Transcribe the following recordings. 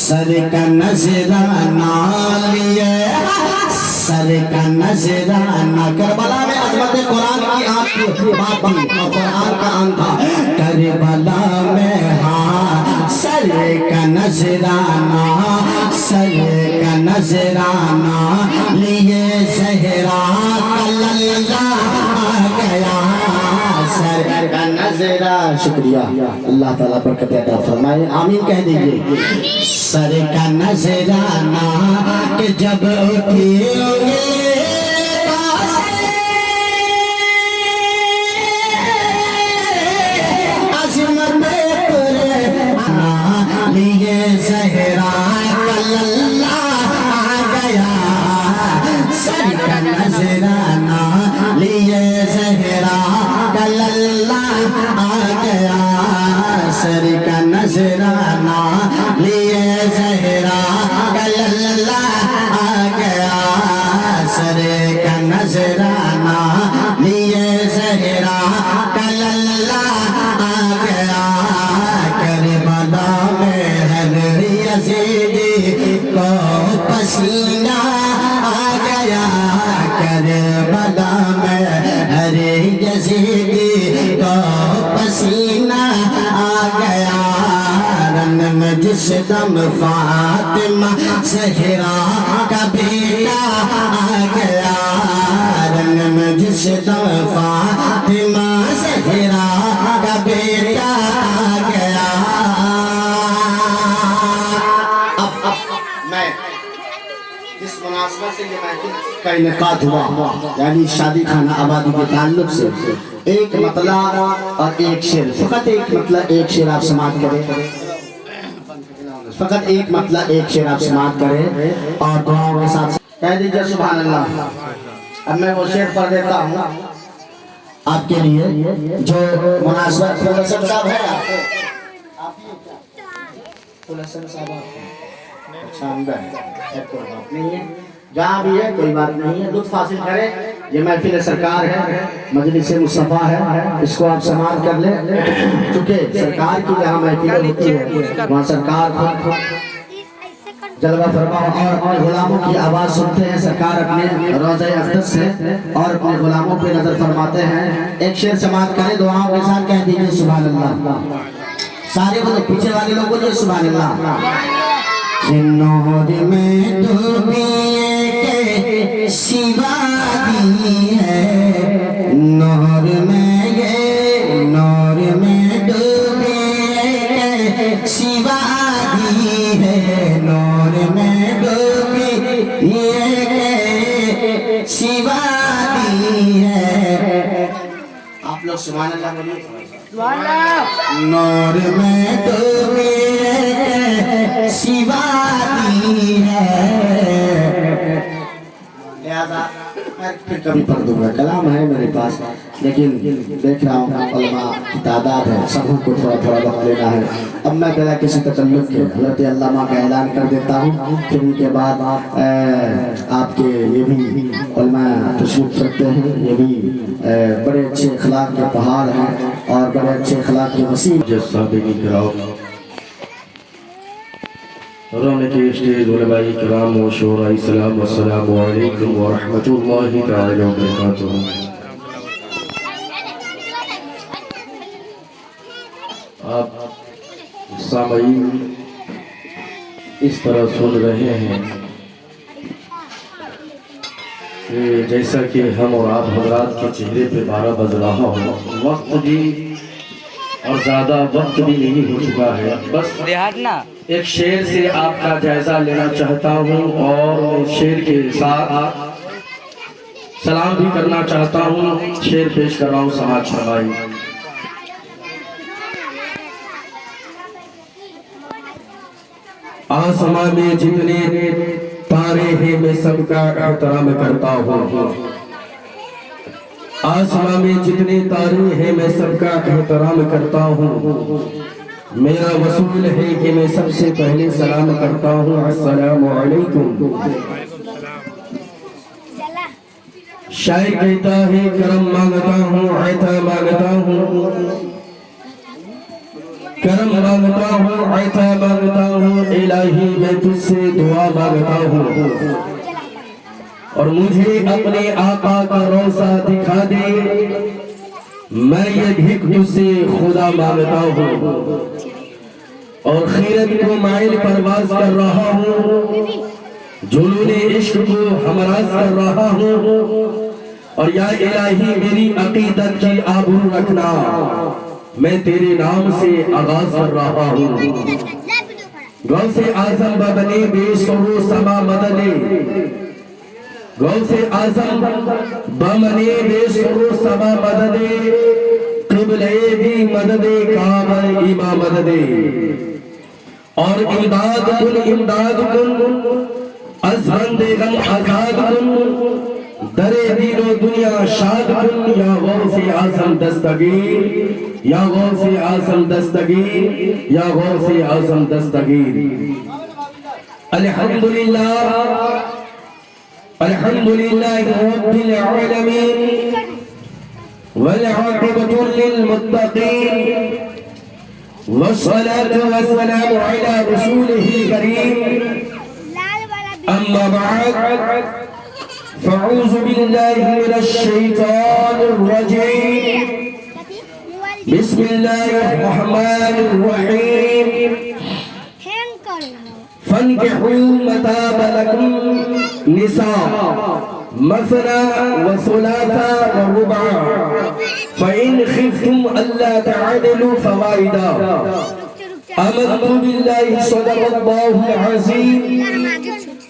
سر کا نذرانہ لیے سر کا نذرانہ کربلا میں عظمت قرآن کی آنکھ بات تھی اور قرآن کا آن تھا کربلا میں ہاں سر کا نذرانہ لیے زہرا کا للہ گیا سر کا نذرانہ شکریہ اللہ تعالیٰ برکت عطا فرمائے آمین کہہ دیجئے سر کا نذرانہ کہ جب اٹھی لیے زہرا کا للہ گیا سر کا نذرانہ لیے زہرا کا للہ گیا سر کا نذرانہ لیے زہرا کا للہ گیا سر کا نذرانہ لیے زہرا کا للہ گیا کربلا میں ہر یزیدی کو پسینہ آ گیا کربلا میں ہر یزیدی کو پسینہ آ گیا رن میں جس دم فاطمہ زہرا کا بیٹا آ گیا رن میں جس دم فاطمہ زہرا کا بیٹا آ گیا اس مناسبت سے یہ محفل کا انعقاد ہوا یعنی شادی خانہ آبادی کے تعلق سے ایک مطلع اور ایک شعر فقط ایک مطلع ایک شعر آپ سماعت کریں فقط ایک مطلع ایک شعر آپ سماعت کریں اور دعاؤں کے ساتھ کہہ دیجئے سبحان اللہ اب میں وہ شعر پڑھ دیتا ہوں آپ کے لیے جو مناسبت فلسل صاحب ہے فلسل صاحب جہاں بھی ہے کوئی بات نہیں ہے لطف حاصل کریں یہ محفل سرکار ہے مجلس مصطفیٰ ہے اس کو آپ سماعت کر لیں چونکہ سرکار کی جہاں محفل ہوتی ہے وہاں سرکار جلوہ فرما اور غلاموں کی آواز سنتے ہیں سرکار اپنے روضہ اقدس سے اور اپنے غلاموں پہ نظر فرماتے ہیں ایک شعر سماعت کریں دعاؤں کے ساتھ کہہ دیجئے سبحان اللہ سارے وہ پیچھے والے لوگ بولے سبحان اللہ نور میں ڈوبیے کے سوا دی ہے نور میں ڈوبیے کے سوا دی ہے نور میں ڈوبیے کے سوا دی ہے آپ لوگ سبحان اللہ بولیے نور میں ڈوبیے سوا دی ہے لہذا میں پھر کبھی پڑھ دوں گا کلام ہے میرے پاس لیکن دیکھ رہا ہوں علماء کی تعداد ہے سبوں کو تھوڑا تھوڑا وقت لینا ہے اب میں بلا کسی تکلف کے حضرت علامہ کا اعلان کر دیتا ہوں پھر ان کے بعد آپ کے یہ بھی علماء تشریف رکھتے ہیں یہ بھی بڑے اچھے اخلاق کے پہاڑ ہیں اور بڑے اچھے اخلاق کے وسیع رونق اسٹیج علماء کرام و شعراء السلام السلام علیکم ورحمۃ اللہ تعالی وبرکاتہ آپ سامعین اس طرح سن رہے ہیں کہ جیسا کہ ہم اور آپ حضرات کے چہرے پہ 12 بج رہا ہو وقت بھی اور زیادہ وقت بھی نہیں ہو چکا ہے بس ایک شعر سے آپ کا جائزہ لینا چاہتا ہوں اور شعر کے ساتھ سلام بھی کرنا چاہتا ہوں شعر پیش کر رہا ہوں سماعت فرمائیں آسمان میں جتنے تارے ہیں میں سب کا احترام کرتا ہوں آسمان میں جتنے تارے ہیں میں سب کا احترام کرتا ہوں میرا وصول ہے کہ میں سب سے پہلے سلام کرتا ہوں السلام علیکم شاعر کہتا ہے کرم مانگتا ہوں عطا مانگتا ہوں کرم مانگتا ہوں عطا مانگتا ہوں الہی سے دعا مانگتا ہوں اور مجھے اپنے آقا کا روضہ دکھا دے، میں یہ بھی تجھ سے خدا مانگتا ہوں اور خیرت کو مائل پرواز کر رہا ہوں، جنون عشق کو ہمراز کر رہا ہوں، اور یا الہی میری عقیدت کی آبرو رکھنا، میں تیرے نام سے آغاز کر رہا ہوں۔ غوث اعظم ببنے بے سرو سما مددے، غوث اعظم بمنے بے سرو سما مددے، قبلے دی مددے کعبہ امام مددے، اور امداد کن از بندے غم آزاد کن، درے دین و دنیا شاد کن، یا غوث اعظم دستگیر، یا غوث اعظم دستگیر، یا غوث اعظم دستگیر۔ الحمدللہ الحمدللہ رب العالمین والعاقبۃ للمتقین، والصلاة والسلام على رسوله الكريم، أما بعد فأعوذ بالله من الشيطان الرجيم، بسم الله الرحمن الرحيم، فانكحوا ما طاب لكم نساء مثنى وثلاث ورباع، فإن خفتم ألا تعدلوا فواحدا، آمنت بالله صدق الله العظيم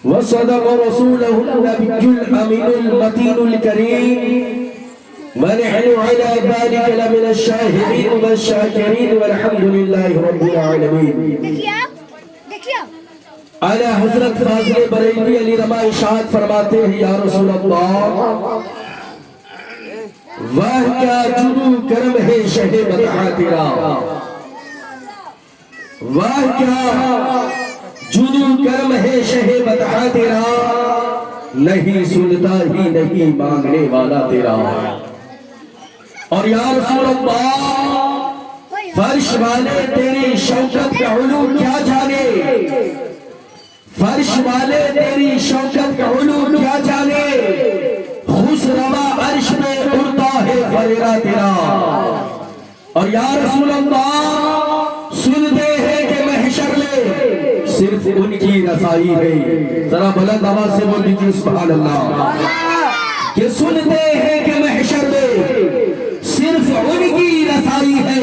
وصدق رسوله النبي الأمين المتين الكريم، ونحن على ذلك لمن الشاهدين والشاكرين، والحمد لله رب العالمين۔ اعلیٰ حضرت فاضل بریلوی علی رضا ارشاد فرماتے ہیں، یا رسول اللہ واہ کیا جدو کرم ہے شہ بطحہ تیرا، واہ کیا جدو کرم ہے شہ بطحہ تیرا، نہیں سنتا ہی نہیں مانگنے والا تیرا۔ اور یا رسول اللہ فرش والے تیری شوکت کا علو کیا جانے، فرش والے تیری شوکت کا علو کیا جانے، خسروا عرش میں اڑتا ہے فریرہ تیرا۔ اور یا رسول اللہ سنتے ہیں کہ محشر میں صرف ان کی رسائی ہے، ذرا بلند آواز سے بول دیجیے سبحان اللہ، کہ سنتے ہیں کہ محشر میں صرف ان کی رسائی ہے،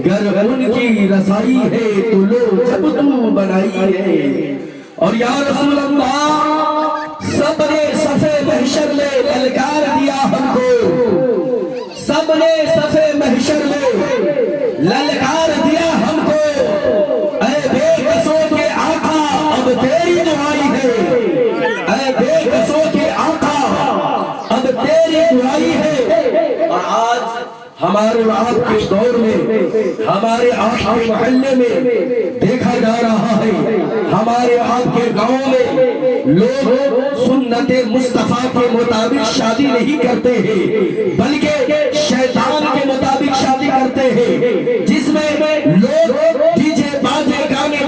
گر ان کی رسائی ہے تو لو جب تو بنائی ہے۔ اور یا رسول اللہ سب نے صفِ محشر میں للکار دیا ہم کو، سب نے صفِ محشر میں للکار دیا ہم کو، اے بے قصوں کے آقا اب تیری دعائی ہے، اے بے قصوں کے آقا اب تیری دعائی ہے۔ اور آج ہمارے آپ کے دور میں، ہمارے آپ کے محلے میں دیکھا جا رہا ہے، ہمارے آپ کے گاؤں میں لوگ سنت مصطفیٰ کے مطابق شادی نہیں کرتے ہیں، بلکہ شیطان کے مطابق شادی کرتے ہیں، جس میں لوگ ڈی جے باجے گانے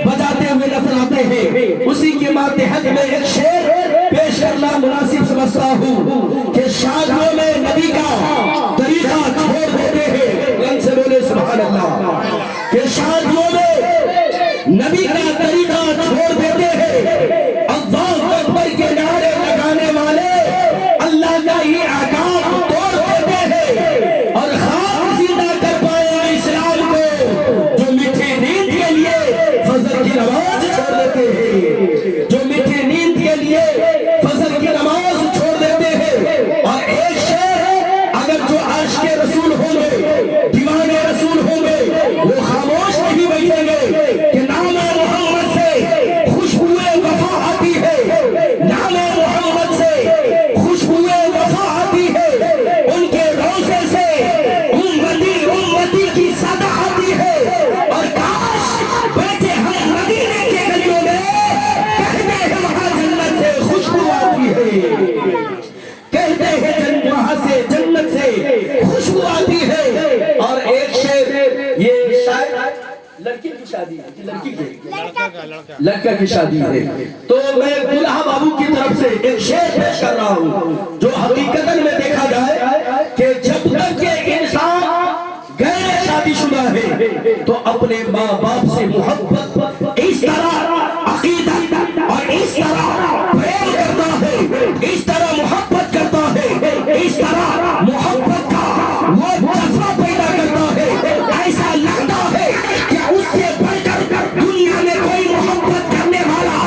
بجاتے ہوئے نظر آتے ہیں۔ اسی کے ماتحت میں ایک شعر پیش کرنا مناسب سمجھتا ہوں کہ شادیوں میں نبی کا طریقہ چھوڑ دیتے ہیں، لن سے بولے سبحان اللہ، کہ شادیوں میں نبی کا طریقہ چھوڑ دیتے ہیں، اللہ اکبر کے نعرے لگانے والے اللہ کا ہی احکام توڑ دیتے ہیں، اور خواب زندہ کر پائے اسلام کو جو میٹھی نیند کے لیے فجر کی نماز چھوڑ دیتے ہیں، جو میٹھی نیند کے لیے فجر کی نماز چھوڑ دیتے ہیں۔ اور ایک شعر اگر جو عاشق رسول ہوں گے، دیوانے رسول ہوں گے، وہ خاموش نہیں بیٹھیں گے کہ نام محمد سے خوشبوئے وفا آتی ہے، نام محمد سے خوشبوئے وفا آتی ہے، ان کے روزے سے امتی کی صدا آتی ہے، اور کاش بیٹھے ہم مدینے کے گلیوں میں، کہتے ہیں وہاں جنت سے خوشبو آتی ہے، کہتے ہیں وہاں سے جنت سے خوشبو آتی ہے۔ اور ایک شعر، یہ شاید لڑکی کی شادی ہے، لڑکی کی لڑکا کی شادی ہے، تو میں دلہا بابو کی طرف سے ایک شعر پیش کر رہا ہوں جو حقیقتاً میں دیکھا جائے کہ جب تک کہ انسان غیر شادی شدہ ہے تو اپنے ماں باپ سے محبت اس طرح عقیدت اور اس طرح پریم کرتا ہے، اس طرح محبت کرتا ہے، اس طرح محبت کا وہ جذبہ پیدا کرتا ہے، ایسا لگتا ہے کہ اس سے بڑھ کر دنیا میں کوئی محبت کرنے والا،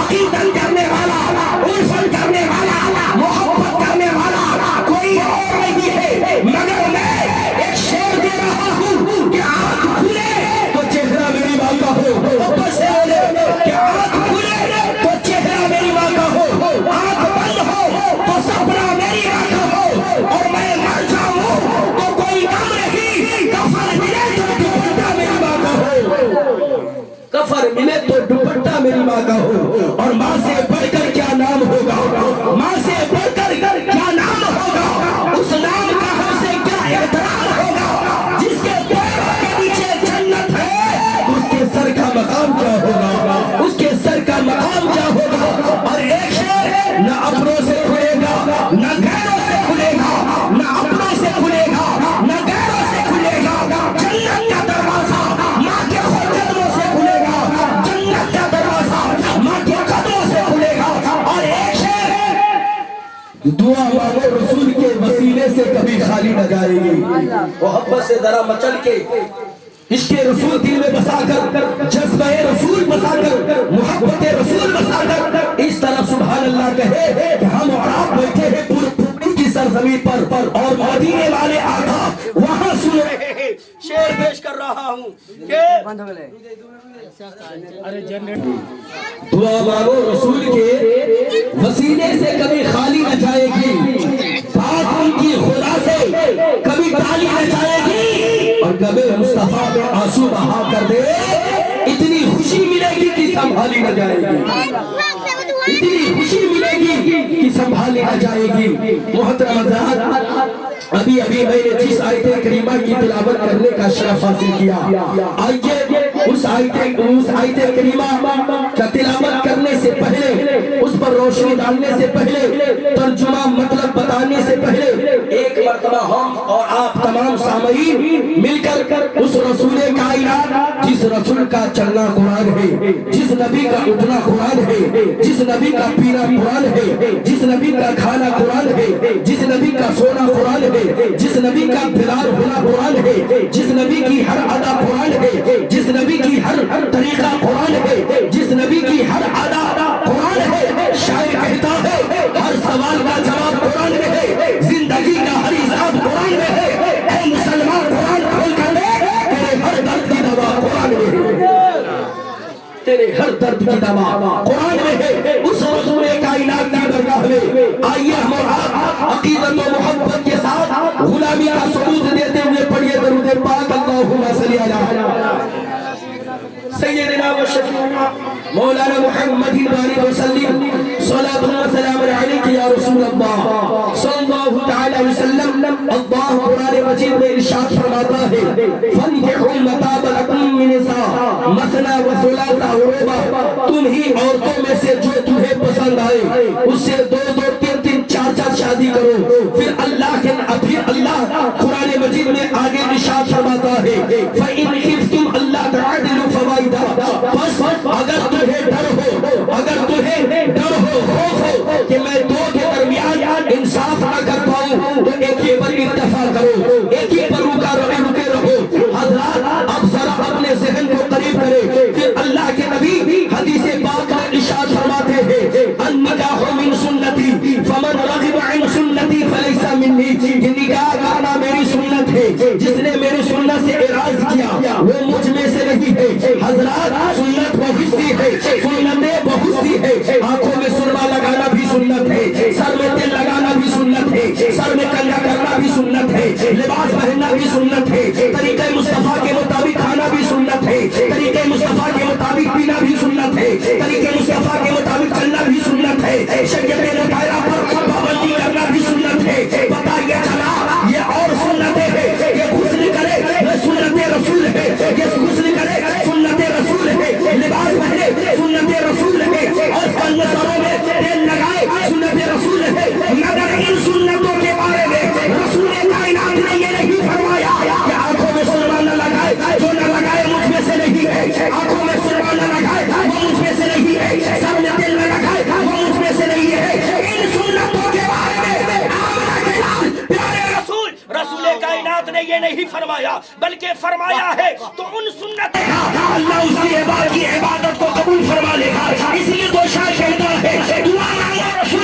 عقیدت کرنے والا، عرفن کرنے والا، محبت کرنے والا کوئی اور نہیں ہے۔ مگر میں ایک شعر دے رہا ہوں کہ آنکھ کھلے تو چہرہ میری ماں کا ہو، بس بولے کہ آنکھ کھلے تو چہرہ میری ماں کا ہو، آنکھ بند ہو تو سپنا میری ماں کا ہو، اور میں مر جاؤں تو کوئی غم نہیں، کفن ملے تو دوپٹہ میری ماں کا ہو، کفن ملے تو دوپٹہ میری ماں کا ہو، اور ماں سے بڑھ کر کیا نام ہوگا، ماں سے بڑھ کر کیا نام ہوگا، اس نام کا ہم سے کیا احترام ہوگا، جس کے پیروں کے نیچے جنت ہے اس کے سر کا مقام کیا ہوگا، اس کے سر کا مقام کیا ہوگا۔ اور ایک شعر نہ اپنوں سے کھلے گا نہ غیروں سے کھلے گا، نہ اپنوں سے کھلے گا نہ غیروں سے کھلے گا، جنت کا دروازہ ماں کے قدموں سے کھلے گا، جنت کا دروازہ ماں کے قدموں سے کھلے گا۔ اور ایک شعر دعا مانگو رسول کے وسیلے سے کبھی خالی نہ جائے گی، محبت سے ذرا مچل کے عشق رسول دل میں بسا کر، جذبہ رسول بسا کر، محبت رسول بسا کر، اس طرف سبحان اللہ کہے کہ ہم اور آپ بیٹھے ہیں پوری کی سرزمین پر، اور مدینے والے آقا وہاں سن رہے ہیں۔ شعر پیش کر رہا ہوں کہ دعا مانگو رسول کے وسیلے سے کبھی خالی نہ جائے گی، بات ان کی خدا سے کبھی خالی نہ جائے گی، اور کبھی مصطفیٰ پہ آنسو بہا کر دے اتنی خوشی ملے گی کہ سنبھالی نہ جائے گی، اتنی خوشی ملے گی کہ سنبھالی نہ جائے گی۔ محترم حضرات، ابھی میں نے جس آیت کریمہ کی تلاوت کرنے کا شرف حاصل کیا، آئیے اس آیت کریمہ کا تلاوت کرنے سے پہلے، اس پر روشنی ڈالنے سے پہلے، ترجمہ مطلب بتانے سے پہلے، ایک مرتبہ ہم اور آپ تمام سامعین مل کر اس رسول کائنات، جس رسول کا چلنا قرآن ہے، جس نبی کا اٹھنا قرآن ہے، جس نبی کا پینا قرآن ہے، جس نبی کا کھانا قرآن ہے، جس نبی کا سونا قرآن ہے، جس نبی کا بلال ہونا قرآن ہے، جس نبی کی ہر ادا قرآن ہے، جس نبی کی ہر طریقہ قرآن ہے، جس نبی کی ہر ادا قرآن ہے، شاعر کہتا ہے ہر سوال کا جواب قرآن میں ہے، زندگی کا ہر حساب قرآن میں ہے، اے مسلمان قرآن کھول کر لے، تیرے ہر درد کی دوا قرآن میں ہے، تیرے ہر درد کی دوا قرآن میں ہے۔ اس رسول کائنات کی درگاہ میں آئیے ہم اور آپ عقیدت و محبت کے ساتھ غلامی کا ثبوت دیتے ہوئے پڑھیے درود پاک اللہم صلی علی سیدنا و شفیعنا مولانا محمد وآلہ وسلم، صلاۃ و سلام علیک یا رسول اللہ صلی اللہ تعالی وسلم۔ اللہ قرآن مجید میں ارشاد فرماتا ہے فَانْكِحُوا الْمَطَابَ لَكُم مِّن نِّسَاءٍ مَثْنَىٰ وَثُلَاثَ وَرُبَاعَ، تم ہی عورتوں میں سے جو تمہیں پسند آئے اس سے دو دو تین تین چار چار شادی کرو۔ پھر اللہ قرآن مجید میں آگے ارشاد فرماتا ہے فَإِنْ خِفْتُمْ أَلَّا تَعْدِلُوا فَوَاحِدَةً، بس اگر تمہیں ڈر ہو خوف ہو کہ میں دو کے درمیان انصاف نہ کر پاؤں تو ایک ہی پر اتفاق کرو، ایک ہی پر رکے رہو۔ حضرات اب ذرا اپنے ذہن کو قریب کرے، پھر اللہ کے نبی حدیث پاک میں ارشاد فرماتے ہیں النکاح من سنتی فمن رغب عن سنتی فلیس منی، یہ نکاح کرنا میری سنت ہے، جس نے میری سنت سے اعراض کیا وہ مجھ میں سے نہیں ہے۔ حضرات سنت بہت سی ہے، سنتیں بہت سی ہے، آنکھوں میں سرما لگانا بھی سنت ہے، سر میں تیل لگانا بھی سنت ہے، سر میں کنگا کرنا بھی سنت ہے، لباس پہننا بھی سنت ہے، طریقہ مصطفیٰ کے مطابق کھانا بھی سنت ہے، طریقہ مصطفیٰ کے مطابق پینا بھی سنت ہے، طریقہ مصطفیٰ کے مطابق چلنا بھی سنت ہے، شریعت مطالعہ پر پابندی کرنا بھی سنت ہے۔ پتہ یہ چلا یہ اور سنتیں ہیں، یہ غسل کرے یہ سنت رسول ہے، یہ غسل کرے سنت رسول ہے، لباس نہیں فرمایا بلکہ فرمایا ہے تو ان سنت اللہ اس کی عبادت کو قبول فرما لے گا. اس لیے تو شاہ کہتا ہے دعا مانگو